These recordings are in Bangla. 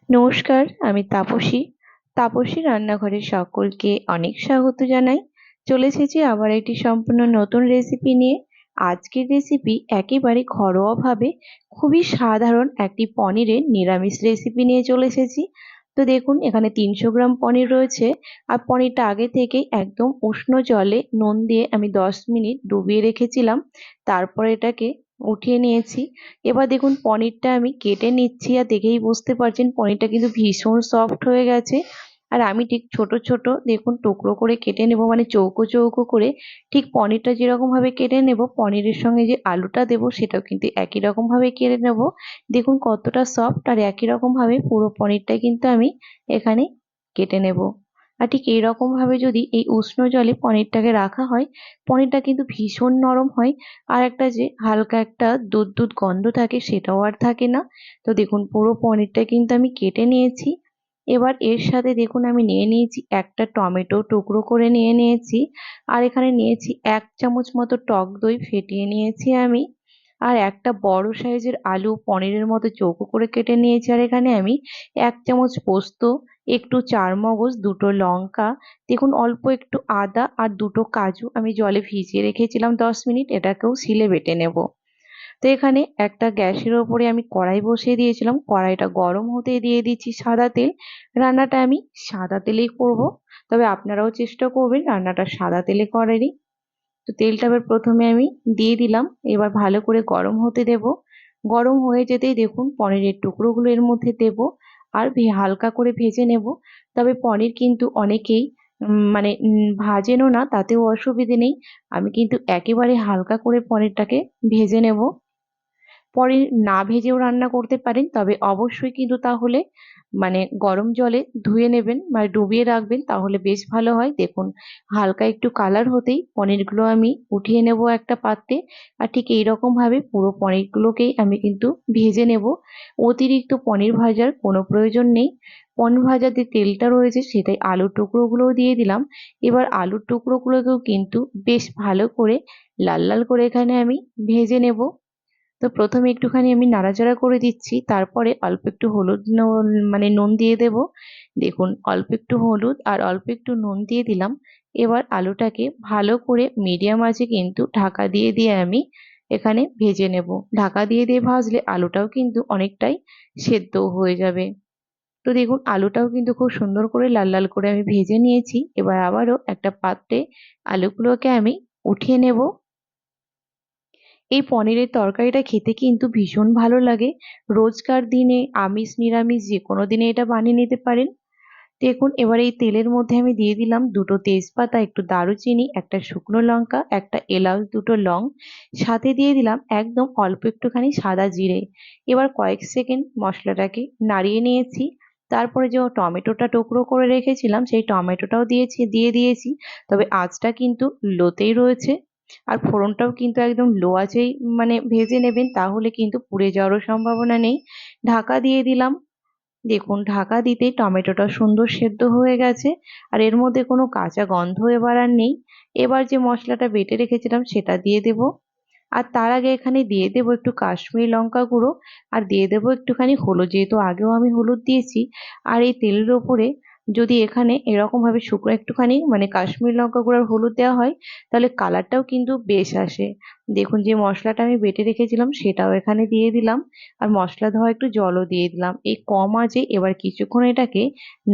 নমস্কার, আমি তাপসী। তাপসী রান্নাঘরে সকলকে অনেক স্বাগত জানাই। চলে এসেছি আবার একটি সম্পূর্ণ নতুন রেসিপি নিয়ে। আজকের রেসিপি একেবারে ঘরোয়াভাবে খুবই সাধারণ একটি পনিরের নিরামিষ রেসিপি নিয়ে চলে এসেছি। তো দেখুন, এখানে 300 গ্রাম পনির রয়েছে। আর পনিরটা আগে থেকেই একদম উষ্ণ জলে নুন দিয়ে আমি 10 মিনিট ডুবিয়ে রেখেছিলাম। তারপরে এটাকে উঠিয়ে নিয়েছি। এবার দেখুন, পনিরটা আমি কেটে নিচ্ছি, আর দেখেই বুঝতে পারছেন পনিরটা কিন্তু ভীষণ সফট হয়ে গেছে। আর আমি ঠিক ছোট ছোট দেখুন টুকরো করে কেটে নেব, মানে চৌকো চৌকো করে। ঠিক পনিরটা যেরকম ভাবে কেটে নেব, পনিরের সঙ্গে যে আলুটা দেব সেটাও কিন্তু একই রকম ভাবে কেটে নেব। দেখুন কতটা সফট, আর একই রকম ভাবে পুরো পনিরটা কিন্তু আমি এখানে কেটে নেব। আর ঠিক এইরকম ভাবে যদি এই উষ্ণ জলে পনিরটাকে রাখা হয়, পনিরটা কিন্তু ভীষণ নরম হয়। আর একটা যে হালকা একটা দুধ দুধ গন্ধ থাকে সেটাও আর থাকে না। তো দেখুন, পুরো পনিরটা কিন্তু আমি কেটে নিয়েছি। এবার এর সাথে দেখুন আমি নিয়ে নিয়েছি একটা টমেটো, টুকরো করে নিয়ে নিয়েছি। আর এখানে নিয়েছি 1 চামচ মতো টক দই ফেটিয়ে নিয়েছি আমি। আর একটা বড় সাইজের আলু পনিরের মতো চৌকো করে কেটে নিয়েছি। আর এখানে আমি 1 চামচ পোস্ত, একটু চারমগজ, দুটো লঙ্কা, দেখুন অল্প একটু আদা আর দুটো কাজু আমি জলে ভিজিয়ে রেখেছিলাম 10 মিনিট, এটাকেও শিলে বেটে নেব। তো এখানে একটা গ্যাসের ওপরে আমি কড়াই বসিয়ে দিয়েছিলাম, কড়াইটা গরম হতে দিয়ে দিচ্ছি সাদা তেল। রান্নাটা আমি সাদা তেলেই করব, তবে আপনারাও চেষ্টা করবেন রান্নাটা সাদা তেলে করারই। তো তেলটা এবার প্রথমে আমি দিয়ে দিলাম, এবার ভালো করে গরম হতে দেব। গরম হয়ে যেতেই দেখুন পনিরের টুকরোগুলো এর মধ্যে দেব, আর হালকা করে ভেজে নেব। তবে পনির কিন্তু অনেকেই মানে ভাজেনও না, তাতেও অসুবিধে নেই। আমি কিন্তু একেবারে হালকা করে পনিরটাকে ভেজে নেব। পরে না ভেজেও রান্না করতে পারেন, তবে অবশ্যই কিন্তু তাহলে মানে গরম জলে ধুয়ে নেবেন, মানে ডুবিয়ে রাখবেন, তাহলে বেশ ভালো হয়। দেখুন হালকা একটু কালার হতেই পনিরগুলো আমি উঠিয়ে নেব একটা পাত্রে। আর ঠিক এইরকম ভাবে পুরো পনিরগুলোকেই আমি কিন্তু ভেজে নেব। অতিরিক্ত পনির ভাজার কোনো প্রয়োজন নেই। পনির ভাজার যে তেলটা রয়েছে সেটাই আলুর টুকরোগুলোও দিয়ে দিলাম। এবার আলুর টুকরোগুলোকেও কিন্তু বেশ ভালো করে লাল লাল করে এখানে আমি ভেজে নেব। তো প্রথমে একটুখানি আমি নাড়াচাড়া করে দিচ্ছি, তারপরে অল্প একটু হলুদ মানে নুন দিয়ে দেব। দেখুন অল্প একটু হলুদ আর অল্প একটু নুন দিয়ে দিলাম। এবার আলুটাকে ভালো করে মিডিয়াম আঁচে কিন্তু ঢাকা দিয়ে দিয়ে আমি এখানে ভেজে নেব। ঢাকা দিয়ে দিয়ে ভাজলে আলুটাও কিন্তু অনেকটাই সেদ্ধ হয়ে যাবে। তো দেখুন আলুটাও কিন্তু খুব সুন্দর করে লাল লাল করে আমি ভেজে নিয়েছি। এবার আবারও একটা পাত্রে আলুগুলোকে আমি উঠিয়ে নেব। এই পনিরের তরকারিটা খেতে কিন্তু ভীষণ ভালো লাগে। রোজকার দিনে আমিষ নিরামিষ যে কোনো দিনে এটা বানিয়ে নিতে পারেন। দেখুন এবার এই তেলের মধ্যে আমি দিয়ে দিলাম দুটো তেজপাতা, একটু দারুচিনি, একটা শুকনো লঙ্কা, একটা এলাচ, দুটো লং, সাথে দিয়ে দিলাম একদম অল্প একটুখানি সাদা জিরে। এবার কয়েক সেকেন্ড মশলাটাকে নাড়িয়ে নিয়েছি। তারপরে যে টমেটোটা টুকরো করে রেখেছিলাম সেই টমেটোটাও দিয়ে দিয়েছি। তবে আঁচটা কিন্তু লোতেই রয়েছে। আর ফোড়নটাও কিন্তু একদম লো আঁচেই মানে ভেজে নেবেন, তাহলে কিন্তু পুড়ে যাওয়ারও সম্ভাবনা নেই। ঢাকা দিয়ে দিলাম। দেখুন ঢাকা দিতেই টমেটোটা সুন্দর সেদ্ধ হয়ে গেছে। আর এর মধ্যে কোনো কাঁচা গন্ধ এবার আর নেই। এবার যে মশলাটা বেটে রেখেছিলাম সেটা দিয়ে দেব। আর তার আগে এখানে দিয়ে দেব একটু কাশ্মীরি লঙ্কা গুঁড়ো, আর দিয়ে দেব একটুখানি হলুদ, যেহেতু আগেও আমি হলুদ দিয়েছি। আর এই তেলের ওপরে যদি এখানে এরকম ভাবে শুকনো একটুখানি মানে কাশ্মীরি লঙ্কা গুঁড়ো আর হলুদ দেওয়া হয়, তাহলে কালারটাও কিন্তু বেশ আসে। দেখুন যে মশলাটা আমি বেটে রেখেছিলাম সেটাও এখানে দিয়ে দিলাম। আর মশলা ধোয়া একটু জলও দিয়ে দিলাম এই কম আঁচে। এবার কিছুক্ষণ এটাকে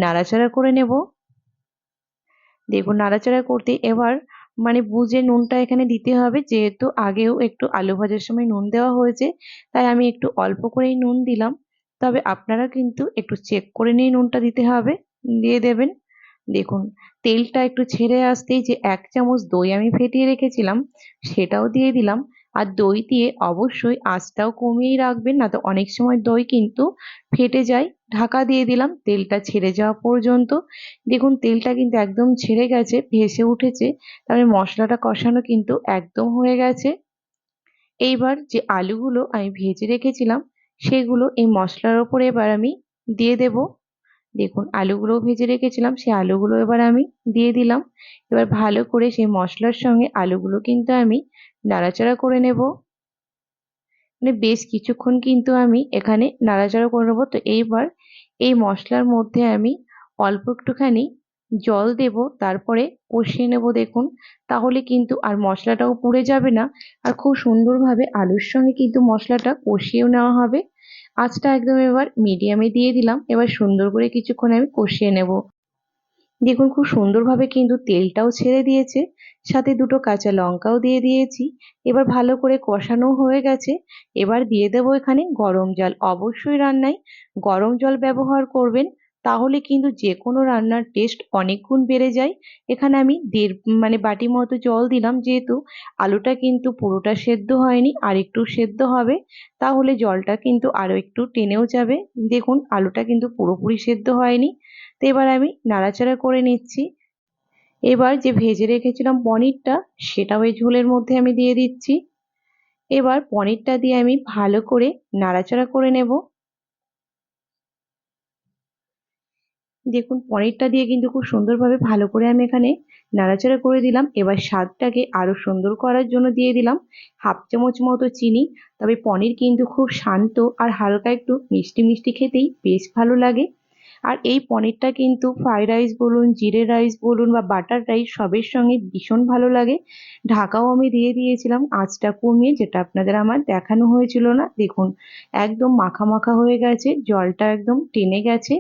নাড়াচাড়া করে নেব। দেখুন নাড়াচাড়া করতে এবার মানে বুঝে নুনটা এখানে দিতে হবে, যেহেতু আগেও একটু আলু ভাজার সময় নুন দেওয়া হয়েছে, তাই আমি একটু অল্প করেই নুন দিলাম। তবে আপনারা কিন্তু একটু চেক করে নিয়ে নুনটা দিতে হবে, দিয়ে দেবেন। দেখুন তেলটা একটু ছেড়ে আসতেই যে 1 চামচ দই আমি ফেটিয়ে রেখেছিলাম সেটাও দিয়ে দিলাম। আর দই দিয়ে অবশ্যই আঁচটাও কমিয়েই রাখবেন, না তো অনেক সময় দই কিন্তু ফেটে যায়। ঢাকা দিয়ে দিলাম তেলটা ছেড়ে যাওয়া পর্যন্ত। দেখুন তেলটা কিন্তু একদম ছেড়ে গেছে, ভেসে উঠেছে। তারপরে মশলাটা কষানো কিন্তু একদম হয়ে গেছে। এইবার যে আলুগুলো আমি ভেজে রেখেছিলাম সেগুলো এই মশলার ওপরে এবার আমি দিয়ে দেব। দেখুন আলুগুলো ভেজে রেখেছিলাম সেই আলুগুলো এবার আমি দিয়ে দিলাম। এবার ভালো করে সেই মশলার সঙ্গে আলুগুলো কিন্তু আমি নাড়াচাড়া করে নেব। মানে বেশ কিছুক্ষণ কিন্তু আমি এখানে নাড়াচাড়া করে নেবো। তো এইবার এই মশলার মধ্যে আমি অল্প একটুখানি জল দেব, তারপরে কষিয়ে নেব দেখুন। তাহলে কিন্তু আর মশলাটাও পুড়ে যাবে না, আর খুব সুন্দরভাবে আলুর সঙ্গে কিন্তু মশলাটা কষিয়েও নেওয়া হবে। আঁচটা একদম এবার মিডিয়ামে দিয়ে দিলাম। এবার সুন্দর করে কিছুক্ষণ আমি কষিয়ে নেব। দেখুন খুব সুন্দরভাবে কিন্তু তেলটাও ছেড়ে দিয়েছে, সাথে দুটো কাঁচা লঙ্কাও দিয়ে দিয়েছি। এবার ভালো করে কষানো হয়ে গেছে। এবার দিয়ে দেবো এখানে গরম জল। অবশ্যই রান্নায় গরম জল ব্যবহার করবেন, তাহলে কিন্তু যে কোনো রান্নার টেস্ট অনেক গুণ বেড়ে যায়। এখানে আমি বাটি মতো জল দিলাম, যেহেতু আলুটা কিন্তু পুরোটা সেদ্ধ হয়নি, আর একটু সেদ্ধ হবে, তাহলে জলটা কিন্তু আরো একটু টেনেও যাবে। দেখুন আলুটা কিন্তু পুরোপুরি সেদ্ধ হয়নি। তো এবার আমি নাড়াচাড়া করে নিচ্ছি। এবার যে ভেজে রেখেছিলাম পনিরটা, সেটাও এই ঝোলের মধ্যে আমি দিয়ে দিচ্ছি। এবার পনিরটা দিয়ে আমি ভালো করে নাড়াচাড়া করে নেব। দেখুন পনিরটা দিয়ে কিন্তু খুব সুন্দরভাবে ভালো করে আমি এখানে নাড়াচাড়া করে দিলাম। এবার স্বাদটাকে আরো সুন্দর করার জন্য দিয়ে দিলাম হাফ চামচ মতো চিনি। তবে পনির কিন্তু খুব শান্ত আর হালকা একটু মিষ্টি মিষ্টি খেতেই বেশ ভালো লাগে। আর এই পনিরটা কিন্তু ফ্রাইড রাইস বলুন, জিরে রাইস বলুন বা বাটার রাইস, সবের সঙ্গে ভীষণ ভালো লাগে। ঢাকাও আমি দিয়ে দিয়েছিলাম আঁচটা কমিয়ে, যেটা আপনাদের আমার দেখানো হয়েছিল না। দেখুন একদম মাখা মাখা হয়ে গেছে, জলটা একদম টেনে গেছে।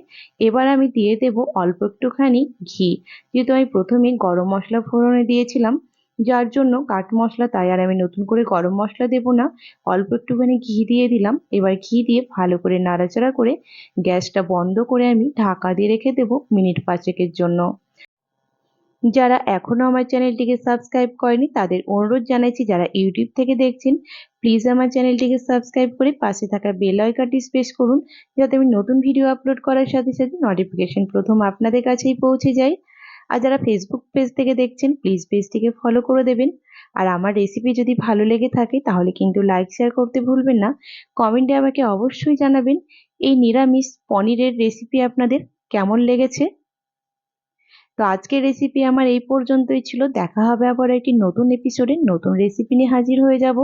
এবার আমি দিয়ে দেব অল্প একটুখানি ঘি। যেহেতু আমি প্রথমে গরম মশলা ফোড়নে দিয়েছিলাম, যার জন্য কাট মশলা, তাই আর আমি নতুন করে গরম মশলা দেব না। অল্প একটুখানি ঘি দিয়ে দিলাম। এবার ঘি দিয়ে ভালো করে নাড়াচাড়া করে গ্যাসটা বন্ধ করে আমি ঢাকা দিয়ে রেখে দেবো মিনিট 5-এর জন্য। যারা এখনো আমার চ্যানেলটিকে সাবস্ক্রাইব করেনি, তাদের অনুরোধ জানাচ্ছি, যারা ইউটিউব থেকে দেখছেন প্লিজ আমার চ্যানেলটিকে সাবস্ক্রাইব করে পাশে থাকা বেল আইকনটি প্রেস করুন, যাতে আমি নতুন ভিডিও আপলোড করার সাথে সাথে নোটিফিকেশন প্রথম আপনাদের কাছেই পৌঁছে যায়। আর যারা ফেসবুক পেজ থেকে দেখছেন প্লিজ পেজটিকে ফলো করে দেবেন। আর আমার রেসিপি যদি ভালো লেগে থাকে তাহলে কিন্তু লাইক শেয়ার করতে ভুলবেন না। কমেন্টে আমাকে অবশ্যই জানাবেন এই নিরামিষ পনিরের রেসিপি আপনাদের কেমন লেগেছে। তো আজকের রেসিপি আমার এই পর্যন্তই ছিল। দেখা হবে আবার একটি নতুন এপিসোডে নতুন রেসিপি নিয়ে হাজির হয়ে যাব।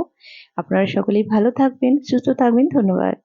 আপনারা সকলেই ভালো থাকবেন, সুস্থ থাকবেন। ধন্যবাদ।